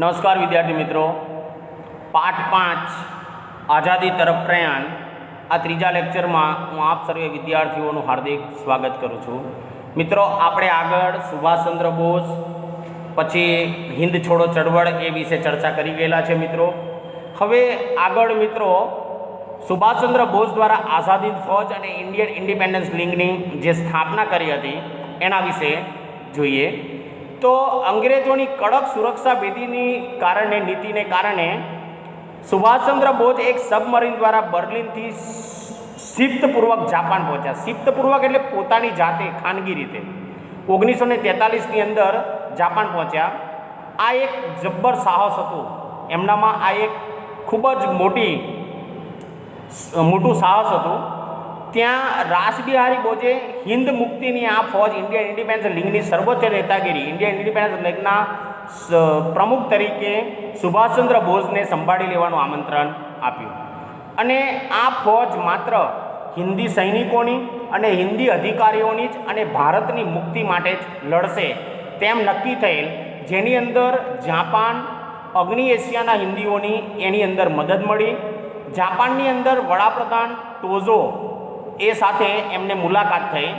નમસ્કાર વિદ્યાર્થી મિત્રો, પાઠ 5 આઝાદી તરફ પ્રયાણ આ ત્રીજા લેક્ચરમાં હું આપ સર્વે વિદ્યાર્થીઓનું હાર્દિક સ્વાગત કરું છું. મિત્રો, આપણે આગળ સુભાષચંદ્ર બોઝ પછી હિન્દ છોડો ચળવળ એ વિશે ચર્ચા કરી ગયેલા છે. મિત્રો, હવે આગળ મિત્રો સુભાષચંદ્ર બોઝ દ્વારા આઝાદી ફૌજ અને ઇન્ડિયન ઇન્ડિપેન્ડન્સ લીગની જે સ્થાપના કરી હતી એના વિશે જોઈએ. તો અંગ્રેજોની કડક સુરક્ષા ભેદીની નીતિને કારણે સુભાષચંદ્ર બોઝ એક સબમરીન દ્વારા બર્લિનથી શિફ્તપૂર્વક જાપાન પહોંચ્યા. શિફ્તપૂર્વક એટલે પોતાની જાતે ખાનગી રીતે 1943ની અંદર જાપાન પહોંચ્યા. આ એક જબ્બર સાહસ હતું એમનામાં. આ એક ખૂબ જ મોટું સાહસ હતું. ત્યાં રાસબિહારી બોઝે હિન્દ મુક્તિની આ ફૌજ ઇન્ડિયન ઇન્ડિપેન્ડન્સ લીગની સર્વોચ્ચ નેતાગીરી ઇન્ડિયન ઇન્ડિપેન્ડન્સ લીગના પ્રમુખ તરીકે સુભાષચંદ્ર બોઝને સંભાળી લેવાનું આમંત્રણ આપ્યું. અને આ ફૌજ માત્ર હિન્દી સૈનિકોની અને હિન્દી અધિકારીઓની જ અને ભારતની મુક્તિ માટે જ લડશે તેમ નક્કી થયેલ, જેની અંદર જાપાન, અગ્નિ એશિયાના હિન્દીઓની એની અંદર મદદ મળી. જાપાનની અંદર વડાપ્રધાન ટોઝો એ સાથે એમને મુલાકાત થઈ.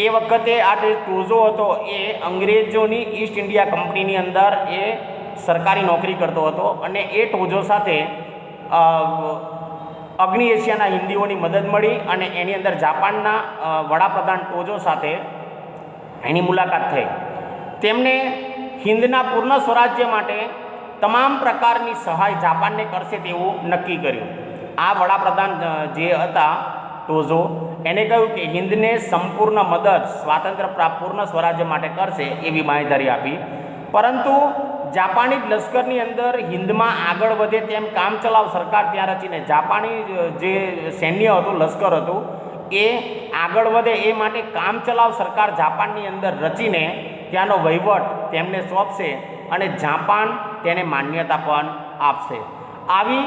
એ વખતે આ જે ટોઝો હતો એ અંગ્રેજોની ઈસ્ટ ઇન્ડિયા કંપનીની અંદર એ સરકારી નોકરી કરતો હતો અને એ ટોઝો સાથે અગ્નિ એશિયાના હિન્દીઓની મદદ મળી અને એની અંદર જાપાનના વડાપ્રધાન ટોઝો સાથે એની મુલાકાત થઈ. તેમને હિન્દના પૂર્ણ સ્વરાજ્ય માટે તમામ પ્રકારની સહાય જાપાનને કરશે તેવું નક્કી કર્યું. આ વડાપ્રધાન જે હતા ટોઝો, એને કહ્યું કે હિન્દને સંપૂર્ણ મદદ સ્વાતંત્ર્ય પ્રાપ્ત પૂર્ણ સ્વરાજ્ય માટે કરશે એવી બાંયધરી આપી. પરંતુ જાપાની લશ્કરની અંદર હિન્દમાં આગળ વધે તેમ કામચલાઉ સરકાર ત્યાં રચીને જાપાની જે સૈન્ય હતું, લશ્કર હતું, એ આગળ વધે એ માટે કામચલાઉ સરકાર જાપાનની અંદર રચીને ત્યાંનો વહીવટ તેમને સોંપશે અને જાપાન તેને માન્યતા પણ આપશે. આવી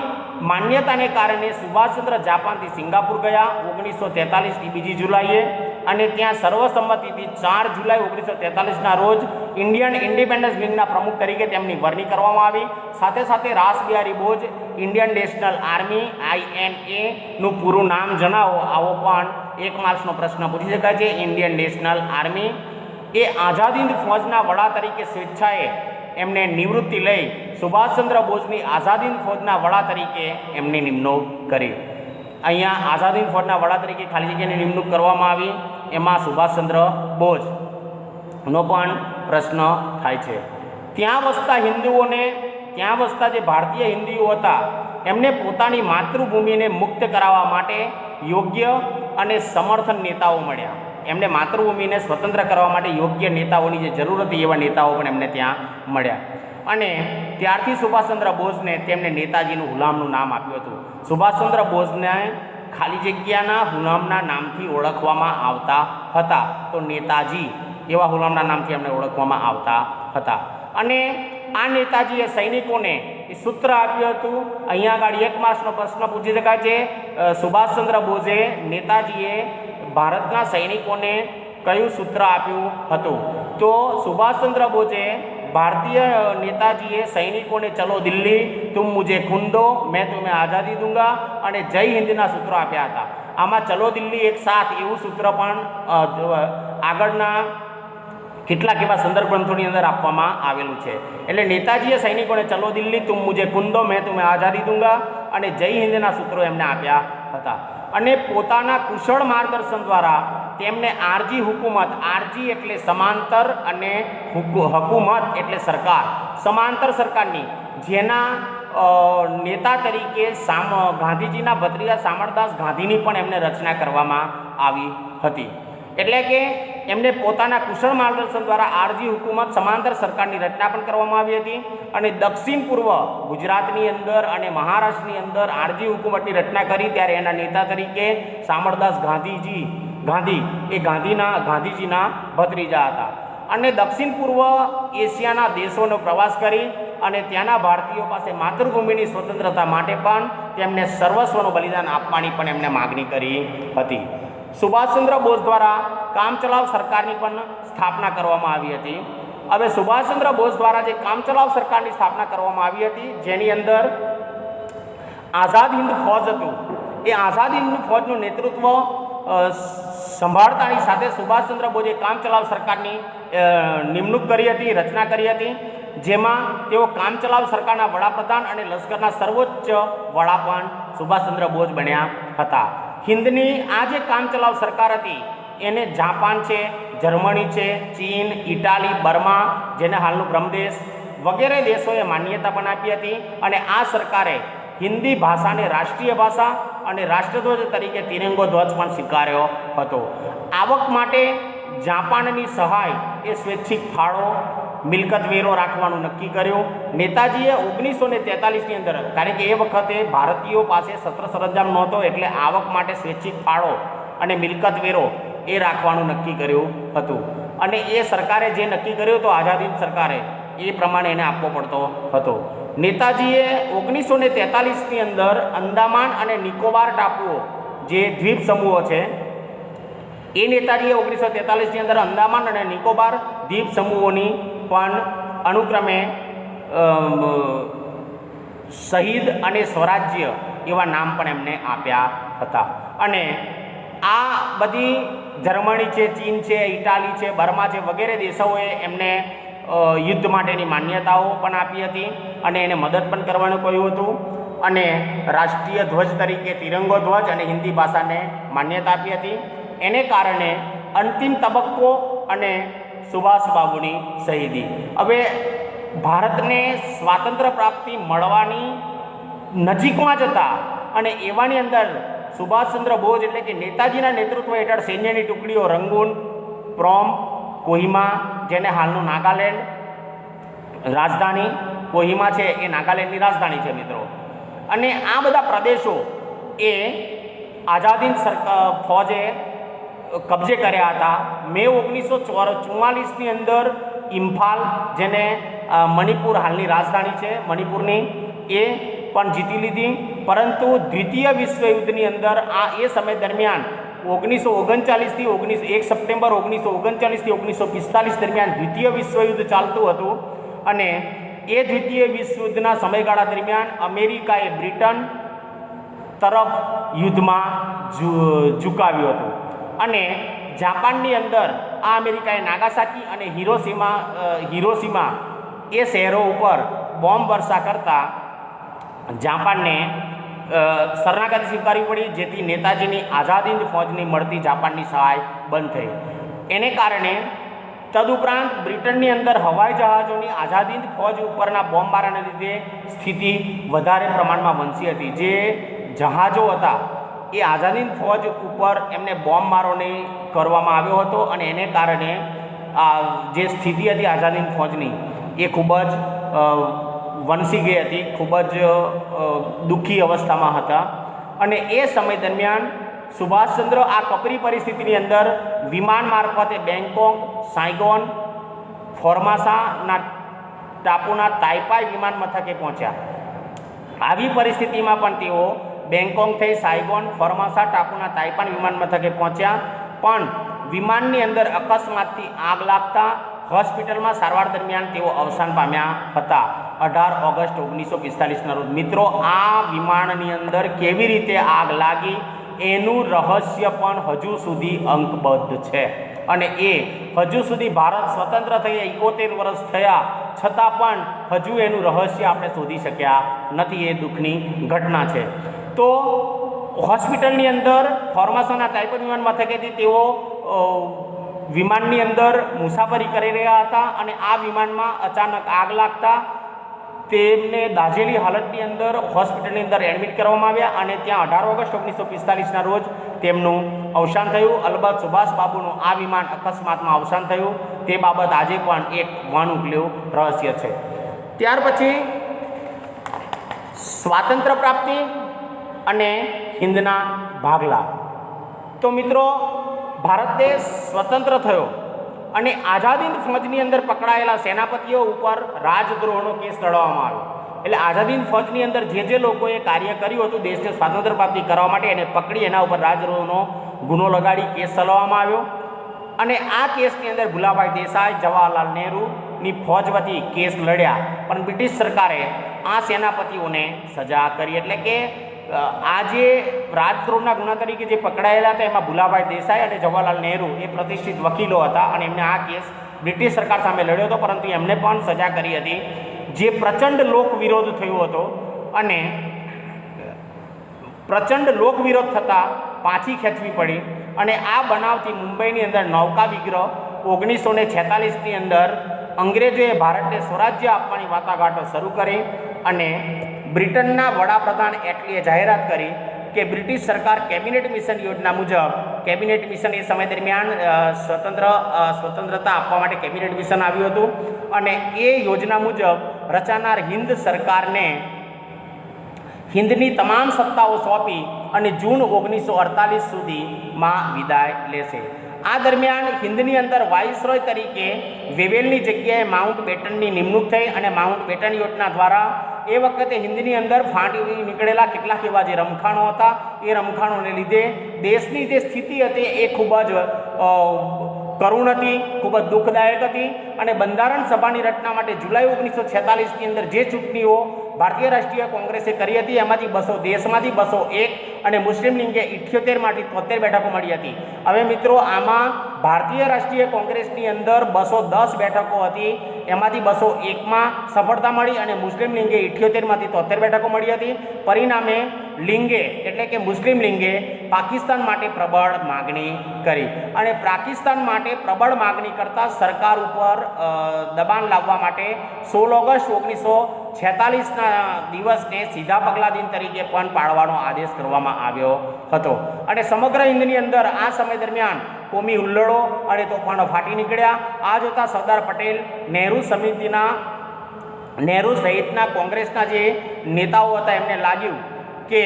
માન્યતાને કારણે સુભાષચંદ્ર જાપાનથી સિંગાપુર ગયા 1943ની 2 જુલાઈએ અને ત્યાં સર્વસંમતિથી 4 જુલાઈ 1943ના રોજ ઇન્ડિયન ઇન્ડિપેન્ડન્સ લીગના પ્રમુખ તરીકે તેમની વરણી કરવામાં આવી. સાથે સાથે Rash Behari Bose Indian National Army INA નું પૂરું નામ જણાવો, આવો પણ 1 માર્ક્સનો પ્રશ્ન પૂછી શકાય છે. ઇન્ડિયન નેશનલ આર્મી એ આઝાદી ફૌજના વડા તરીકે સ્વેચ્છાએ એમને નિવૃત્તિ લઈ સુભાષચંદ્ર બોઝની આઝાદી ફૌજના વડા તરીકે એમની નિમણૂક કરી. અહીંયા આઝાદી ફૌજના વડા તરીકે ખાલી જગ્યાની નિમણૂક કરવામાં આવી. એમાં સુભાષચંદ્ર બોઝનો પણ પ્રશ્ન થાય છે. ત્યાં વસતા જે ભારતીય હિન્દુઓ હતા એમને પોતાની માતૃભૂમિને મુક્ત કરાવવા માટે યોગ્ય અને સમર્થન નેતાઓ મળ્યા. એમને માતૃભૂમિને સ્વતંત્ર કરવા માટે યોગ્ય નેતાઓની જે જરૂર હતી એવા નેતાઓ પણ એમને ત્યાં મળ્યા. અને ત્યારથી સુભાષચંદ્ર બોઝને તેમને નેતાજીનું ગુલામનું નામ આપ્યું હતું. સુભાષચંદ્ર બોઝને ખાલી જગ્યાના ગુલામના નામથી ઓળખવામાં આવતા હતા, તો નેતાજી એવા ગુલામના નામથી એમને ઓળખવામાં આવતા હતા. અને આ નેતાજીએ સૈનિકોને સૂત્ર આપ્યું હતું. અહીંયા આગળ 1 માર્ક્સનો પ્રશ્ન પૂછી શકાય છે. સુભાષચંદ્ર બોઝે નેતાજીએ ભારતના સૈનિકોને કયું સૂત્ર આપ્યું હતું? તો સુભાષચંદ્ર બોઝે ભારતીય નેતાજીએ સૈનિકોને ચલો દિલ્હી, તુમ મુझे ખૂન દો, મેં तुम्हें આઝાદી દૂંગા અને જય હિન્દના સૂત્રો આપ્યા હતા. આમાં ચલો દિલ્હી એક સાથ એવું સૂત્ર પણ આગળના કેટલાક એવા સંદર્ભ ગ્રંથોની અંદર આપવામાં આવેલું છે. એટલે નેતાજીએ સૈનિકોને ચલો દિલ્હી, તુમ મુझे ખૂન દો, મેં तुम्हें આઝાદી દૂંગા અને જય હિન્દના સૂત્રો એમને આપ્યા હતા. અને પોતાના કુશળ માર્ગદર્શન દ્વારા તેમને આરજી હુકુમત, આરજી એટલે સમાંતર અને હકુમત એટલે સરકાર, સમાંતર સરકારની જેના નેતા તરીકે ગાંધીજીના ભત્રીજા શામળદાસ ગાંધીની પણ એમને રચના કરવામાં આવી હતી. એટલે કે એમને પોતાના કુશળ માર્ગદર્શન દ્વારા આરજી હુકુમત, સમાંતર સરકારની રચના પણ કરવામાં આવી હતી. અને દક્ષિણ પૂર્વ ગુજરાતની અંદર અને મહારાષ્ટ્રની અંદર આરજી હુકુમતની રચના કરી ત્યારે એના નેતા તરીકે શામળદાસ ગાંધી એ ગાંધીજીના ભત્રીજા હતા. અને દક્ષિણ પૂર્વ એશિયાના દેશોનો પ્રવાસ કરી અને ત્યાંના ભારતીયો પાસે માતૃભૂમિની સ્વતંત્રતા માટે પણ તેમને સર્વસ્વનું બલિદાન આપવાની પણ એમને માગણી કરી હતી. સુભાષચંદ્ર બોઝ દ્વારા કામચલાઉ સરકારની પણ સ્થાપના કરવામાં આવી હતી. હવે સુભાષચંદ્ર બોઝ દ્વારા જે કામચલાઉ સરકારની સ્થાપના કરવામાં આવી હતી, જેની અંદર આઝાદ હિન્દ ફૌજ હતું, એ આઝાદ હિન્દ ફૌજનું નેતૃત્વ સંભાળતાની સાથે સુભાષચંદ્ર બોઝે કામચલાઉ સરકારની નિમણૂક કરી હતી, રચના કરી હતી, જેમાં તેઓ કામચલાઉ સરકારના વડાપ્રધાન અને લશ્કરના સર્વોચ્ચ વડા પણ સુભાષચંદ્ર બોઝ બન્યા હતા. હિન્દની આ જે કામચલાઉ સરકાર હતી એને જાપાન છે, જર્મની છે, ચીન, ઇટાલી, બર્મા જેને હાલનું બ્રહ્મદેશ વગેરે દેશોએ માન્યતા પણ આપી હતી. અને આ સરકારે હિન્દી ભાષાને રાષ્ટ્રીય ભાષા અને રાષ્ટ્રધ્વજ તરીકે તિરંગો ધ્વજ પણ સ્વીકાર્યો હતો. આવક માટે જાપાનની સહાય એ સ્વૈચ્છિક ફાળો, મિલકત વેરો રાખવાનું નક્કી કર્યું. નેતાજીએ 1943ની અંદર, કારણ કે એ વખતે ભારતીયો પાસે શસ્ત્ર સરંજામ નહોતો, એટલે આવક માટે સ્વૈચ્છિક ફાળો અને મિલકત વેરો એ રાખવાનું નક્કી કર્યું હતું. અને એ સરકારે જે નક્કી કર્યું હતું આઝાદ હિન્દ સરકારે, એ પ્રમાણે એને આપવો પડતો હતો. નેતાજીએ 1943ની અંદર અંદામાન અને નિકોબાર ટાપુઓ જે દ્વીપ સમૂહો છે, એ નેતાજીએ 1943ની અંદર અંદામાન અને નિકોબાર દ્વીપ સમૂહોની પણ અનુક્રમે શહીદ અને સ્વરાજ્ય એવા નામ પણ એમને આપ્યા હતા. અને આ બધી જર્મની છે, ચીન છે, ઇટાલી છે, બર્મા છે વગેરે દેશોએ એમને યુદ્ધ માટેની માન્યતાઓ પણ આપી હતી અને એને મદદ પણ કરવાનું કહ્યું હતું. અને રાષ્ટ્રીય ધ્વજ તરીકે તિરંગો ધ્વજ અને હિન્દી ભાષાને માન્યતા આપી હતી. એને કારણે અંતિમ તબક્કો અને સુભાષબાબુની શહીદી. હવે ભારતને સ્વાતંત્ર્ય પ્રાપ્તિ મળવાની નજીકમાં જ હતા અને એવાની અંદર સુભાષચંદ્ર બોઝ એટલે કે નેતાજીના નેતૃત્વ હેઠળ સૈન્યની ટુકડીઓ રંગૂન, પ્રોમ, કોહિમા જેને હાલનું નાગાલેન્ડ રાજધાની કોહિમા છે, એ નાગાલેન્ડની રાજધાની છે મિત્રો. અને આ બધા પ્રદેશો એ આઝાદ હિન્દ ફૌજે કબજે કર્યા હતા. મે 1944ની અંદર ઇમ્ફાલ જેને મણિપુર હાલની રાજધાની છે મણિપુરની, એ પણ જીતી લીધી. પરંતુ દ્વિતીય વિશ્વયુદ્ધની અંદર એ સમય દરમિયાન 1939થી 1 સપ્ટેમ્બર 1939થી 1945 દરમિયાન દ્વિતીય વિશ્વયુદ્ધ ચાલતું હતું. અને એ દ્વિતીય વિશ્વયુદ્ધના સમયગાળા દરમિયાન અમેરિકાએ બ્રિટન તરફ યુદ્ધમાં ઝુકાવ્યું હતું. અને જાપાનની અંદર આ અમેરિકાએ નાગાસાકી અને હિરોશીમા એ શહેરો ઉપર બોમ્બ વર્ષા કરતા જાપાનને શરણાગતિ સ્વીકારવી પડી, જેથી નેતાજીની આઝાદ હિન્દ ફૌજની મળતી જાપાનની સહાય બંધ થઈ. એને કારણે તદુપરાંત બ્રિટનની અંદર હવાઈ જહાજોની આઝાદ હિન્દ ફૌજ ઉપરના બોમ્બમારાને લીધે સ્થિતિ વધારે પ્રમાણમાં વંચી હતી. જે જહાજો હતા એ આઝાદ હિન્દ ફૌજ ઉપર એમને બોમ્બમારો નહીં કરવામાં આવ્યો હતો અને એને કારણે જે સ્થિતિ હતી આઝાદ હિન્દ ફૌજની એ ખૂબ જ વંચી ગઈ હતી, ખૂબ જ દુઃખી અવસ્થામાં હતા. અને એ સમય દરમિયાન સુભાષચંદ્ર આ કપરી પરિસ્થિતિની અંદર વિમાન મારફતે બેંકોક, સાયગોન, ફોર્માસાના ટાપુના તાઇપાઈ વિમાન મથકે પહોંચ્યા. આવી પરિસ્થિતિમાં પણ તેઓ બેંકોકથી સાયગોન, ફોર્માસા ટાપુના તાઇપાઈ વિમાન મથકે પહોંચ્યા. પણ વિમાનની અંદર અકસ્માતથી આગ લાગતા હોસ્પિટલમાં સારવાર દરમિયાન તેઓ અવસાન પામ્યા હતા 18 ઓગસ્ટ 1945ના રોજ. મિત્રો, આ વિમાનની અંદર કેવી રીતે આગ લાગી એનું રહસ્ય પણ હજુ સુધી અંકબદ્ધ છે. અને એ હજુ સુધી ભારત સ્વતંત્ર થયા 71 વર્ષ થયા છતાં પણ હજુ એનું રહસ્ય આપણે શોધી શક્યા નથી. એ દુઃખની ઘટના છે. તો હોસ્પિટલની અંદર ફોર્માસાના તાઇપાઈ વિમાન મથકેથી તેઓ વિમાનની અંદર મુસાફરી કરી રહ્યા હતા અને આ વિમાનમાં અચાનક આગ લાગતા તેમને દાઝેલી હાલતની અંદર હોસ્પિટલની અંદર એડમિટ કરવામાં આવ્યા અને ત્યાં 18 ઓગસ્ટ 1945ના રોજ તેમનું અવસાન થયું. અલબત્ત સુભાષબાબુનું આ વિમાન અકસ્માતમાં અવસાન થયું તે બાબત આજે પણ એક વણઉકેલું રહસ્ય છે. ત્યાર પછી સ્વાતંત્ર્ય પ્રાપ્તિ અને હિન્દના ભાગલા. તો મિત્રો, ભારત દેશ સ્વતંત્ર થયો અને આઝાદ હિન્દ ફૌજની અંદર પકડાયેલા સેનાપતિઓ ઉપર રાજદ્રોહનો કેસ લડવામાં આવ્યો. એટલે આઝાદ હિન્દ ફૌજની અંદર જે લોકોએ કાર્ય કર્યું હતું દેશને સ્વાતંત્ર્ય પ્રાપ્તિ કરવા માટે, એને પકડી એના ઉપર રાજદ્રોહનો ગુનો લગાડી કેસ ચલાવવામાં આવ્યો. અને આ કેસની અંદર ભુલાભાઈ દેસાઈ, જવાહરલાલ નહેરુ, ની ફોજ વતી કેસ લડ્યા, પણ બ્રિટિશ સરકારે આ સેનાપતિઓને સજા કરી. એટલે કે આ જે રાજદ્રોહના ગુના તરીકે જે પકડાયેલા હતા એમાં ભુલાભાઈ દેસાઈ અને જવાહરલાલ નહેરુ એ પ્રતિષ્ઠિત વકીલો હતા અને એમને આ કેસ બ્રિટિશ સરકાર સામે લડ્યો હતો, પરંતુ એમને પણ સજા કરી હતી. જે પ્રચંડ લોક વિરોધ થયો હતો અને પ્રચંડ લોક વિરોધ થતાં પાછી ખેંચવી પડી અને આ બનાવથી મુંબઈની અંદર નૌકા વિગ્રહ 1946ની અંદર અંગ્રેજોએ ભારતને સ્વરાજ્ય આપવાની વાટાઘાટો શરૂ કરી અને બ્રિટનના વડાપ્રધાન એટલીએ જાહેરાત કરી કે બ્રિટિશ સરકાર કેબિનેટ મિશન યોજના મુજબ, કેબિનેટ મિશન એ સમય દરમિયાન સ્વતંત્રતા આપવા માટે કેબિનેટ મિશન આવ્યું હતું અને એ યોજના મુજબ રચાનાર હિન્દ સરકારને હિન્દની તમામ સત્તાઓ સોંપી અને જૂન 1948 સુધીમાં વિદાય લેશે. આ દરમિયાન હિન્દની અંદર વાઇસરોય તરીકે વેવેલની જગ્યાએ માઉન્ટ બેટનની નિમણૂક થઈ અને માઉન્ટ બેટન યોજના દ્વારા એ વખતે હિન્દની અંદર ફાટી નીકળેલા કેટલાક એવા જે રમખાણો હતા એ રમખાણોને લીધે દેશની જે સ્થિતિ હતી એ ખૂબ જ કરુણ હતી, ખૂબ જ દુઃખદાયક હતી અને બંધારણ સભાની રચના માટે જુલાઈ 1946ની અંદર જે ચૂંટણીઓ ભારતીય રાષ્ટ્રીય કોંગ્રેસે કરી હતી એમાંથી દેશમાંથી 201 અને મુસ્લિમ લીગે 78માંથી 73 બેઠકો મળી હતી. હવે મિત્રો આમાં ભારતીય રાષ્ટ્રીય કોંગ્રેસની અંદર 210 બેઠકો હતી, એમાંથી 201માં સફળતા મળી અને મુસ્લિમ લીગે 78માંથી 73 બેઠકો મળી હતી. પરિણામે લીગે એટલે કે મુસ્લિમ લીગે પાકિસ્તાન માટે પ્રબળ માગણી કરી અને પાકિસ્તાન માટે પ્રબળ માગણી કરતાં સરકાર ઉપર દબાણ લાવવા માટે 16 ઓગસ્ટ 1946ના દિવસને સીધા પગલા દિન તરીકે પણ પાળવાનો આદેશ કરવામાં આવ્યો હતો અને સમગ્ર હિન્દની અંદર આ સમય દરમિયાન કોમી હુલ્લડો અને તોફાનો ફાટી નીકળ્યા. આ જોતા સરદાર પટેલ, નહેરુ સહિતના કોંગ્રેસના જે નેતાઓ હતા એમને લાગ્યું કે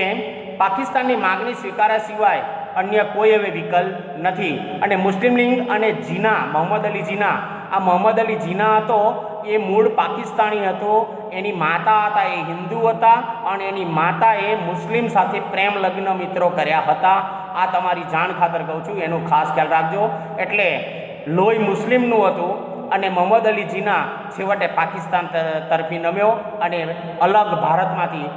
પાકિસ્તાનની માગણી સ્વીકાર્યા સિવાય અન્ય કોઈ હવે વિકલ્પ નથી અને મુસ્લિમ લીગ અને જીના, મોહમ્મદ અલી જીના, આ મોહમ્મદ અલી જીના હતો એ મૂળ પાકિસ્તાની હતો, એની માતા હતા એ હિન્દુ હતા અને એની માતાએ મુસ્લિમ સાથે પ્રેમ લગ્ન મિત્રો કર્યા હતા. આ તમારી જાણ ખાતર કહું છું, એનો ખાસ ખ્યાલ રાખજો. એટલે લોહી મુસ્લિમનું હતું અને મોહમ્મદ અલી જીના છેવટે પાકિસ્તાન તરફી નમ્યો અને અલગ ભારતમાંથી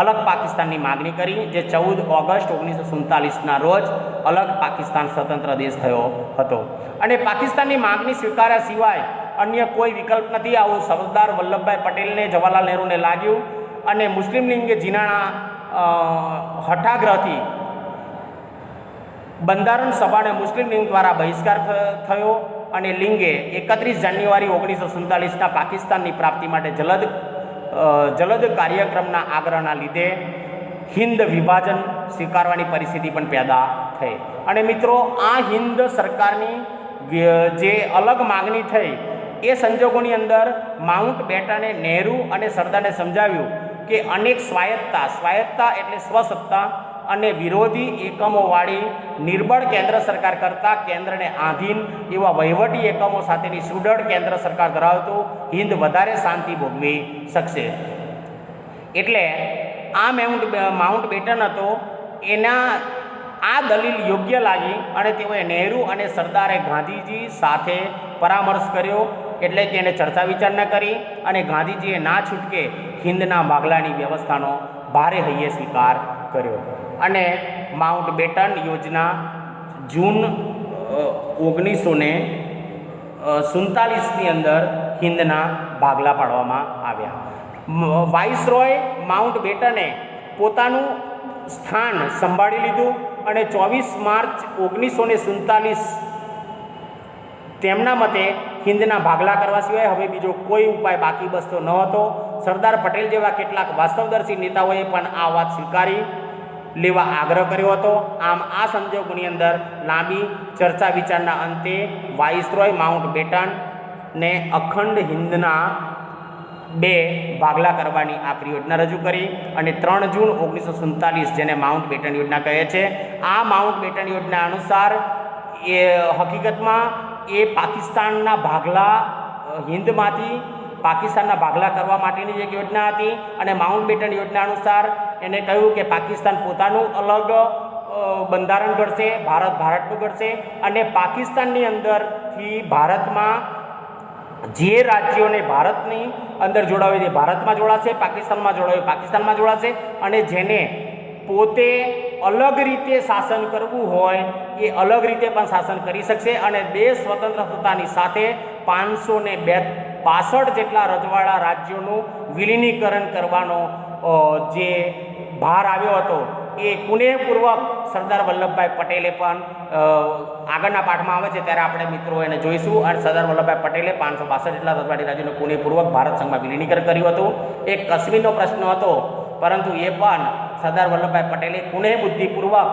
અલગ પાકિસ્તાનની માગણી કરી, જે 14 ઓગસ્ટ 1947ના રોજ અલગ પાકિસ્તાન સ્વતંત્ર દેશ થયો હતો અને પાકિસ્તાનની માગણી સ્વીકાર્યા સિવાય અન્ય કોઈ વિકલ્પ નથી, આવું સરદાર વલ્લભભાઈ પટેલને, જવાહરલાલ નહેરુને લાગ્યું અને મુસ્લિમ લીગે જીનાના હઠાગ્રહથી બંધારણ સભાને મુસ્લિમ લીગ દ્વારા બહિષ્કાર થયો અને લીગે 31 જાન્યુઆરી 1947ના પાકિસ્તાનની પ્રાપ્તિ માટે જલદ કાર્યક્રમના આગ્રહના લીધે હિન્દ વિભાજન સ્વીકારવાની પરિસ્થિતિ પણ પેદા થઈ અને મિત્રો આ હિન્દ સરકારની જે અલગ માગણી થઈ એ સંજોગોની અંદર માઉન્ટ બેટને નહેરુ અને સરદારને સમજાવ્યું કે અનેક સ્વાયત્તા એટલે સ્વસત્તા અને વિરોધી એકમોવાળી નિર્બળ કેન્દ્ર સરકાર કરતાં કેન્દ્રને આધીન એવા વહીવટી એકમો સાથેની સુદૃઢ કેન્દ્ર સરકાર ધરાવતું હિન્દ વધારે શાંતિ ભોગવી શકશે. એટલે આ માઉન્ટ બેટન હતો એના આ દલીલ યોગ્ય લાગી અને તેઓએ નહેરુ અને સરદારે ગાંધીજી સાથે પરામર્શ કર્યો, એટલે કે એને ચર્ચા વિચારણા કરી અને ગાંધીજીએ ના છૂટકે હિન્દના ભાગલાની વ્યવસ્થાનો ભારે હૈયે સ્વીકાર કર્યો અને માઉન્ટ બેટન યોજના જૂન 1947ની અંદર હિન્દના ભાગલા પાડવામાં આવ્યા. વાઇસરોય માઉન્ટ બેટને પોતાનું સ્થાન સંભાળી લીધું અને 24 માર્ચ 1947 તેમના મતે હિન્દના ભાગલા કરવા સિવાય હવે બીજો કોઈ ઉપાય બાકી બસતો ન હતો. સરદાર પટેલ જેવા કેટલાક વાસ્તવદર્શી નેતાઓએ પણ આ વાત સ્વીકારી લેવા આગ્રહ કર્યો હતો. આમ આ સંજોગોની અંદર લાંબી ચર્ચા વિચારના અંતે વાઇસરોય માઉન્ટ બેટનને અખંડ હિન્દના 2 ભાગલા કરવાની આખરી યોજના રજૂ કરી અને 3 જૂન 1947 જેને માઉન્ટ બેટન યોજના કહે છે, આ માઉન્ટ બેટન યોજના અનુસાર એ હકીકતમાં એ પાકિસ્તાનના ભાગલા હિન્દમાંથી પાકિસ્તાનના ભાગલા કરવા માટેની એક યોજના હતી અને માઉન્ટ બેટન યોજના અનુસાર એને કહ્યું કે પાકિસ્તાન પોતાનું અલગ બંધારણ ઘડશે, ભારત ભારતનું ઘડશે અને પાકિસ્તાનની અંદરથી ભારતમાં જે રાજ્યોને ભારતની અંદર જોડાવે તે ભારતમાં જોડાશે, પાકિસ્તાનમાં જોડાવે પાકિસ્તાનમાં જોડાશે, અને જેને પોતે અલગ રીતે શાસન કરવું હોય એ અલગ રીતે પણ શાસન કરી શકશે. અને દેશ સ્વતંત્ર થતાની સાથે 562 જેટલા રજવાડા રાજ્યોનું વિલીનીકરણ કરવાનો જે ભાર આવ્યો હતો એ કુનેહપૂર્વક સરદાર વલ્લભભાઈ પટેલે પણ આગળના પાઠમાં આવે છે ત્યારે આપણે મિત્રો એને જોઈશું. અને સરદાર વલ્લભભાઈ પટેલે 562 જેટલા રજવાડી રાજ્યોનું કુનેહપૂર્વક ભારત સંઘમાં વિલીનીકરણ કર્યું હતું. એક કાશ્મીરનો પ્રશ્ન હતો, પરંતુ એ પણ સરદાર વલ્લભભાઈ પટેલે કુનેહ બુદ્ધિપૂર્વક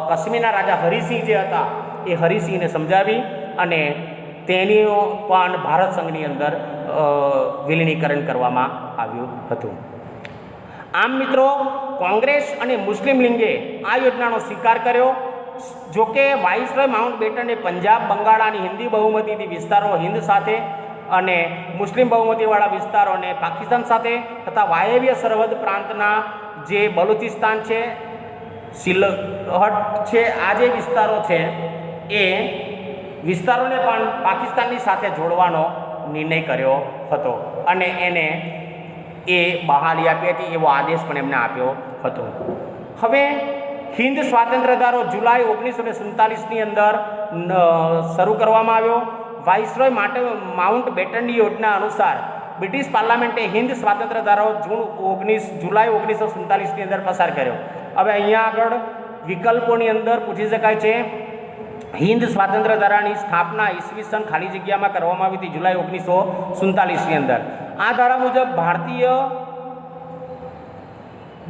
કાશ્મીરના રાજા હરિસિંહ જે હતા એ હરિસિંહને સમજાવી અને તેની પણ ભારત સંઘની અંદર વિલીનીકરણ કરવામાં આવ્યું હતું. આમ મિત્રો, કોંગ્રેસ અને મુસ્લિમ લીગે આ યોજનાનો સ્વીકાર કર્યો. જોકે વાઇસરોય માઉન્ટ બેટને પંજાબ, બંગાળ અને હિન્દી બહુમતીથી વિસ્તારો હિન્દ સાથે અને મુસ્લિમ બહુમતીવાળા વિસ્તારોને પાકિસ્તાન સાથે તથા વાયવ્ય સરહદ પ્રાંતના જે બલુચિસ્તાન છે, સિલહટ છે, આ જે વિસ્તારો છે એ વિસ્તારોને પણ પાકિસ્તાનની સાથે જોડવાનો નિર્ણય કર્યો હતો અને એને એ બહાલી આપી હતી, એવો આદેશ પણ એમને આપ્યો હતો. હવે હિન્દ સ્વાતંત્ર્ય ધારો જુલાઈ 1947ની અંદર શરૂ કરવામાં આવ્યો. વાઇસરોય માઉન્ટ બેટનની યોજના અનુસાર બ્રિટિશ પાર્લામેન્ટે હિન્દ સ્વાતંત્ર્ય ધારો જુલાઈ 1947ની અંદર પસાર કર્યો. હવે અહીંયા આગળ વિકલ્પોની અંદર પૂછી શકાય છે, હિન્દ સ્વાતંત્ર્ય ધારાની સ્થાપના ઈસવીસન ખાલી જગ્યામાં કરવામાં આવી હતી જુલાઈ 1947ની અંદર. આ ધારા મુજબ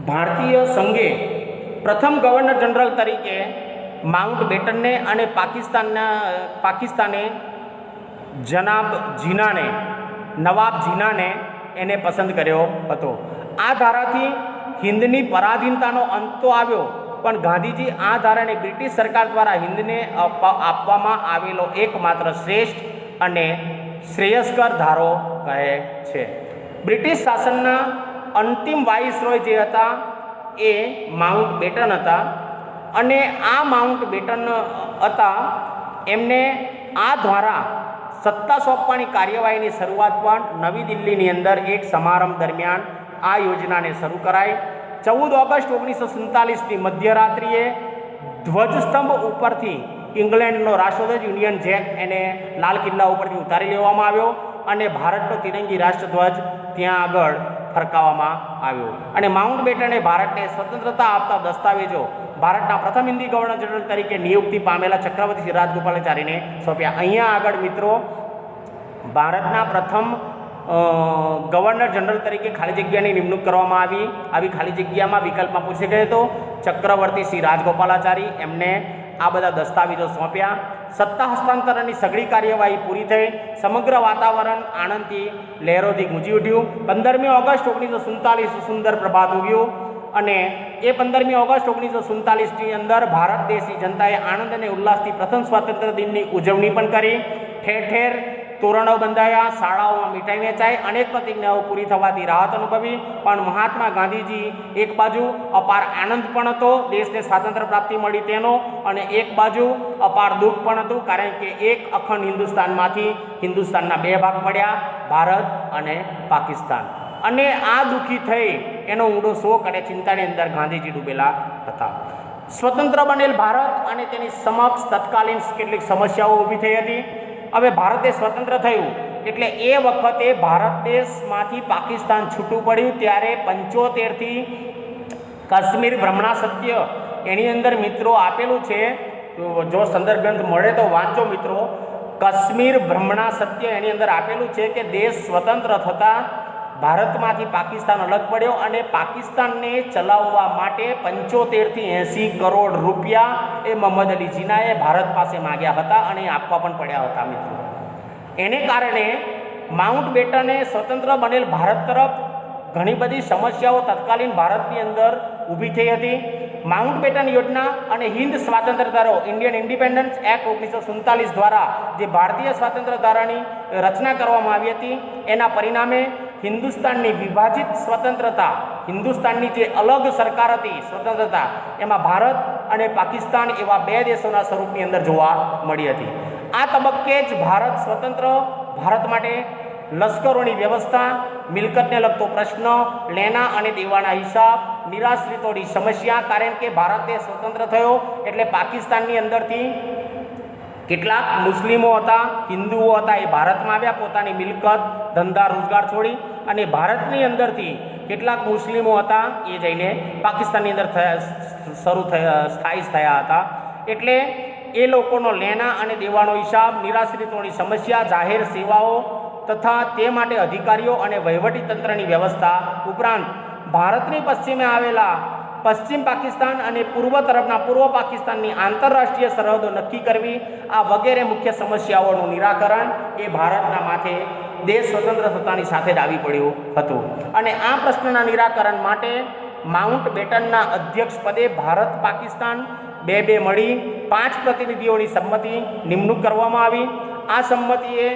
ભારતીય સંઘે પ્રથમ ગવર્નર જનરલ તરીકે માઉન્ટ બેટનને અને પાકિસ્તાને નવાબ જીનાને એને પસંદ કર્યો હતો. આ ધારાથી હિન્દની પરાધીનતાનો અંત તો આવ્યો, પણ ગાંધીજી આ ધારાને બ્રિટિશ સરકાર દ્વારા હિન્દને આપવામાં આવેલો એકમાત્ર શ્રેષ્ઠ અને શ્રેયસ્કર ધારો કહે છે. બ્રિટિશ શાસનના અંતિમ વાઇસરોય જે હતા એ માઉન્ટ બેટન હતા અને આ માઉન્ટ બેટન હતા એમને આ દ્વારા સત્તા સોંપવાની કાર્યવાહીની શરૂઆત પણ નવી દિલ્હીની અંદર એક સમારંભ દરમિયાન આ યોજનાને શરૂ કરાઈ. 14 ઓગસ્ટ 1947ની મધ્યરાત્રિએ ધ્વજસ્તંભ ઉપરથી ઇંગ્લેન્ડનો રાષ્ટ્રધ્વજ યુનિયન જેક એને લાલ કિલ્લા ઉપરથી ઉતારી લેવામાં આવ્યો અને ભારતનો તિરંગી રાષ્ટ્રધ્વજ ત્યાં આગળ ફરકાવવામાં આવ્યો. અને માઉન્ટ બેટને ભારતને સ્વતંત્રતા આપતા દસ્તાવેજો ભારતના પ્રથમ હિન્દી ગવર્નર જનરલ તરીકે નિયુક્તિ પામેલા ચક્રવર્તી શ્રી રાજગોપાલાચારીને સોંપ્યા. અહીંયા આગળ મિત્રો ભારતના પ્રથમ ગવર્નર જનરલ તરીકે ખાલી જગ્યાની નિમણૂક કરવામાં આવી ખાલી જગ્યામાં વિકલ્પમાં પૂછી ગયો તો ચક્રવર્તી શ્રી રાજગોપાલાચારી, એમને આ બધા દસ્તાવેજો સોંપ્યા. સત્તા હસ્તાંતરણની સઘળી કાર્યવાહી પૂરી થઈ. સમગ્ર વાતાવરણ આનંદથી લહેરોથી ગુંજી ઉઠ્યું. 15મી ઓગસ્ટ 1947 સુંદર પ્રભાત ઉગ્યું અને એ 15મી ઓગસ્ટ 1947ની અંદર ભારત દેશની જનતાએ આનંદ અને ઉલ્લાસથી પ્રથમ સ્વાતંત્ર્ય દિનની ઉજવણી પણ કરી. ઠેર ઠેર તોરણો બંધાયા, શાળાઓમાં મીઠાઈ વેચાઈ, અનેક પ્રતિજ્ઞાઓ પૂરી થવાથી રાહત અનુભવી. પણ મહાત્મા ગાંધીજી એક બાજુ અપાર આનંદ પણ હતો દેશને સ્વાતંત્ર્ય પ્રાપ્તિ મળી તેનો, અને એક બાજુ અપાર દુઃખ પણ હતું, કારણ કે એક અખંડ હિન્દુસ્તાનમાંથી હિન્દુસ્તાનના બે ભાગ પડ્યા, ભારત અને પાકિસ્તાન. અને આ દુઃખી થઈ એનો ઊંડો શોક અને ચિંતાની અંદર ગાંધીજી ડૂબેલા હતા. સ્વતંત્ર બનેલ ભારત અને તેની સમક્ષ તત્કાલીન કેટલીક સમસ્યાઓ ઊભી થઈ હતી. હવે ભારત દેશ સ્વતંત્ર થયું એટલે એ વખતે ભારત દેશમાંથી પાકિસ્તાન છૂટું પડ્યું ત્યારે 75થી કાશ્મીર ભ્રમણા સત્ય એની અંદર મિત્રો આપેલું છે, જો સંદર્ભ ગ્રંથ મળે તો વાંચો મિત્રો. કાશ્મીર ભ્રમણા સત્ય એની અંદર આપેલું છે કે દેશ સ્વતંત્ર થતાં ભારતમાંથી પાકિસ્તાન અલગ પડ્યો અને પાકિસ્તાનને ચલાવવા માટે 75થી 80 કરોડ રૂપિયા એ મોહમ્મદ અલી જીનાએ ભારત પાસે માગ્યા હતા અને આપવા પણ પડ્યા હતા મિત્રો. એને કારણે માઉન્ટ બેટને સ્વતંત્ર બનેલ ભારત તરફ ઘણી બધી સમસ્યાઓ તત્કાલીન ભારતની અંદર ઊભી થઈ હતી. માઉન્ટ બેટન યોજના અને હિન્દ સ્વાતંત્ર્ય ધારો ઇન્ડિયન ઇન્ડિપેન્ડન્સ એક્ટ 1947 દ્વારા જે ભારતીય સ્વાતંત્ર્ય ધારાની રચના કરવામાં આવી હતી એના પરિણામે હિન્દુસ્તાનની વિભાજિત સ્વતંત્રતા, હિન્દુસ્તાનની જે અલગ સરકાર હતી સ્વતંત્રતા, એમાં ભારત અને પાકિસ્તાન એવા બે દેશોના સ્વરૂપની અંદર જોવા મળી હતી. આ તબક્કે જ ભારત સ્વતંત્ર ભારત માટે લશ્કરોની વ્યવસ્થા, મિલકતને લગતો પ્રશ્ન, લેણા અને દેવાના હિસાબ, નિરાશ્રિતોની સમસ્યા, કારણ કે ભારત દેશ સ્વતંત્ર થયો એટલે પાકિસ્તાનની અંદરથી કેટલાક મુસ્લિમો હતા, હિન્દુઓ હતા, એ ભારતમાં આવ્યા પોતાની મિલકત, ધંધા, રોજગાર છોડી, અને ભારતની અંદરથી કેટલાક મુસ્લિમો હતા એ જઈને પાકિસ્તાનની અંદર સ્થાયી થયા હતા. એટલે એ લોકોનો લેણા અને દેવાનો હિસાબ, નિરાશ્રિતોની સમસ્યા, જાહેર સેવાઓ તથા તે માટે અધિકારીઓ અને વહીવટી તંત્રની વ્યવસ્થા ઉપરાંત ભારતની પશ્ચિમે આવેલા પશ્ચિમ પાકિસ્તાન અને પૂર્વ તરફના પૂર્વ પાકિસ્તાનની આંતરરાષ્ટ્રીય સરહદો નક્કી કરવી, આ વગેરે મુખ્ય સમસ્યાઓનું નિરાકરણ એ ભારતના માથે દેશ સ્વતંત્ર થતાની સાથે જ આવી પડ્યું હતું. અને આ પ્રશ્નના નિરાકરણ માટે માઉન્ટ બેટનના અધ્યક્ષ પદે ભારત પાકિસ્તાન બે મળી 5 પ્રતિનિધિઓની સંમતિ નિમણૂક કરવામાં આવી. આ સંમતિએ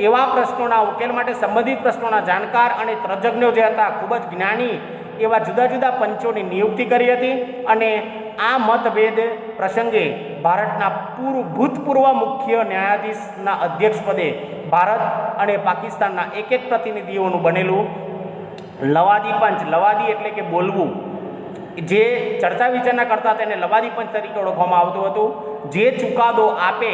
એવા પ્રશ્નોના ઉકેલ માટે સંબંધિત પ્રશ્નોના જાણકાર અને તજજ્ઞો જે હતા, ખૂબ જ જ્ઞાની એવા જુદા જુદા પંચોની નિયુક્તિ કરી હતી. અને આ મતભેદ પ્રસંગે ભારતના ભૂતપૂર્વ મુખ્ય ન્યાયાધીશના અધ્યક્ષ પદે ભારત અને પાકિસ્તાનના એક પ્રતિનિધિઓનું બનેલું લવાદી પંચ, લવાદી એટલે કે બોલવું, જે ચર્ચા વિચારણા કરતા તેને લવાદી પંચ તરીકે ઓળખવામાં આવતું હતું. જે ચુકાદો આપે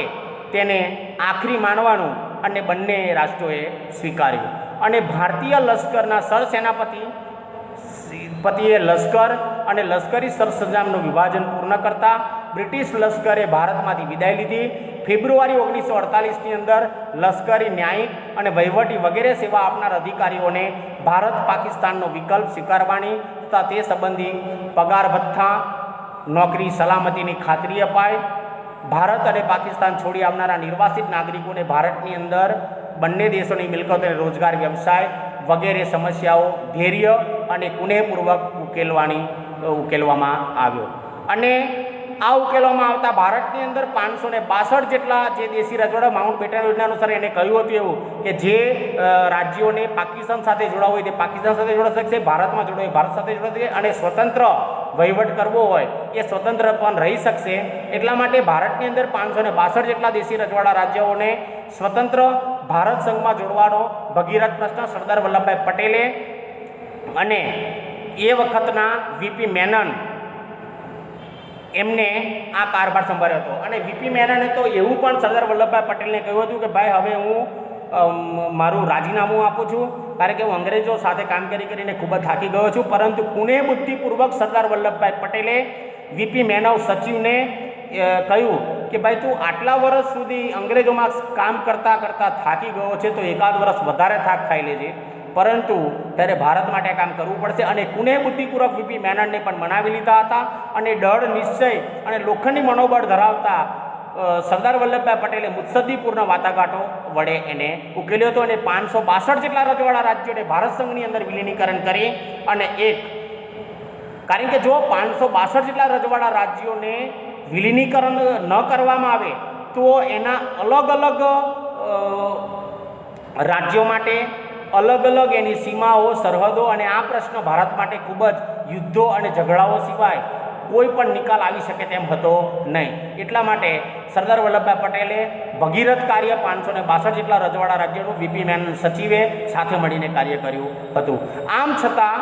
તેને આખરી માનવાનું અને બંને રાષ્ટ્રોએ સ્વીકાર્યું. અને ભારતીય લશ્કરના સરસેનાપતિએ લશ્કર અને લશ્કરી સરસંજામનું વિભાજન પૂર્ણ કરતા બ્રિટિશ લશ્કરે ભારતમાંથી વિદાય લીધી. ફેબ્રુઆરી 1948ની અંદર લશ્કરી, ન્યાયિક અને વહીવટી વગેરે સેવા આપનાર અધિકારીઓને ભારત પાકિસ્તાનનો વિકલ્પ સ્વીકારવાની તથા તે સંબંધી પગાર ભથ્થા, નોકરી, સલામતીની ખાતરી અપાય. ભારત અને પાકિસ્તાન છોડી આવનારા નિર્વાસિત નાગરિકોને ભારતની અંદર બંને દેશોની મિલકતો અને રોજગાર, વ્યવસાય વગેરે સમસ્યાઓ ધૈર્ય અને કુનેહપૂર્વક ઉકેલવામાં આવ્યો. અને આ ઉકેલવામાં આવતા ભારતની અંદર 562 જેટલા જે દેશી રજવાડા માઉન્ટ બેટન યોજના અનુસાર એને કહ્યું હતું એવું કે જે રાજ્યોને પાકિસ્તાન સાથે જોડાવું હોય તે પાકિસ્તાન સાથે જોડાઈ શકશે, ભારતમાં જોડાવું હોય ભારત સાથે જોડાઈ શકશે, અને સ્વતંત્ર વહીવટ કરવો હોય એ સ્વતંત્ર પણ રહી શકશે. એટલા માટે ભારતની અંદર 562 જેટલા દેશી રજવાડા રાજ્યોને સ્વતંત્ર ભારત સંઘમાં જોડવાનો ભગીરથ પ્રશ્ન સરદાર વલ્લભભાઈ પટેલે અને એ વખતના વીપી મેનન એમને આ કારભાર સંભાળ્યો હતો. અને વીપી મેનને તો એવું પણ સરદાર વલ્લભભાઈ પટેલને કહ્યું હતું કે ભાઈ હવે હું મારું રાજીનામું આપું છું, કારણ કે હું અંગ્રેજો સાથે કામ કરીને ખૂબ જ થાકી ગયો છું. પરંતુ કુને બુદ્ધિપૂર્વક સરદાર વલ્લભભાઈ પટેલે વીપી મેનન સચિવને કહ્યું કે ભાઈ તું આટલા વર્ષ સુધી અંગ્રેજોમાં કામ કરતાં થાકી ગયો છે, તો એકાદ વર્ષ વધારે થાક ખાઈ લેજે, પરંતુ ત્યારે ભારત માટે કામ કરવું પડશે. અને કુને બુદ્ધિપૂર્વક વીપી મેનનને પણ મનાવી લીધા હતા. અને દૃઢ નિશ્ચય અને લોખંડી મનોબળ ધરાવતા સરદાર વલ્લભભાઈ પટેલે મુત્સદ્દીપૂર્ણ વાટાઘાટો વડે એને ઉકેલ્યો હતો. અને 562 જેટલા રજવાડા રાજ્યોને ભારત સંઘની અંદર વિલીનીકરણ કરી. અને કારણ કે જો 562 જેટલા રજવાડા રાજ્યોને વિલીનીકરણ ન કરવામાં આવે તો એના અલગ અલગ રાજ્યો માટે અલગ અલગ એની સીમાઓ, સરહદો, અને આ પ્રશ્ન ભારત માટે ખૂબ જ યુદ્ધો અને ઝઘડાઓ સિવાય કોઈ પણ નિકાલ આવી શકે તેમ હતો નહીં. એટલા માટે સરદાર વલ્લભભાઈ પટેલે ભગીરથ કાર્ય 562 જેટલા રજવાડા રાજ્યોનું વીપી મેનન સચિવે સાથે મળીને કાર્ય કર્યું હતું. આમ છતાં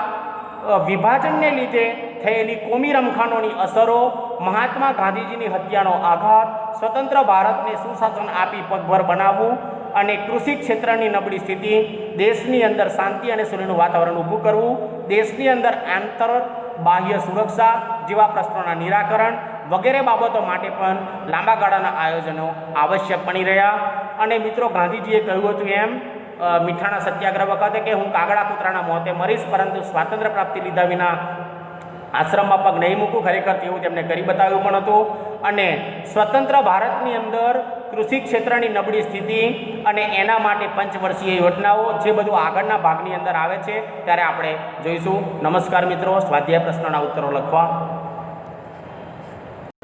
વિભાજનને લીધે થયેલી કોમી રમખાણોની અસરો, મહાત્મા ગાંધીજીની હત્યાનો આઘાત, સ્વતંત્ર ભારતને સુશાસન આપી પગભર બનાવવું અને કૃષિ ક્ષેત્રની નબળી સ્થિતિ, દેશની અંદર શાંતિ અને સુરક્ષાનું વાતાવરણ ઊભું કરવું, દેશની અંદર આંતર બાહ્ય સુરક્ષા જેવા પ્રશ્નોના નિરાકરણ વગેરે બાબતો માટે પણ લાંબા ગાળાના આયોજનો આવશ્યક બની રહ્યા. અને મિત્રો, ગાંધીજીએ કહ્યું હતું એમ મીઠાના સત્યાગ્રહ વખતે કે હું કાગડા કૂતરાના મોતે મરીશ, પરંતુ સ્વાતંત્ર્ય પ્રાપ્તિ લીધા વિના આશ્રમમાં પગ નહીં મૂકું. ખરેખર તેવું તેમને કરી બતાવ્યું પણ હતું. અને સ્વતંત્ર ભારતની અંદર કૃષિ ક્ષેત્રની નબળી સ્થિતિ અને એના માટે પંચવર્ષીય યોજનાઓ, જે બધું આગળના ભાગની અંદર આવે છે ત્યારે આપણે જોઈશું. નમસ્કાર મિત્રો, સ્વાધ્યાય પ્રશ્નના ઉત્તરો લખવા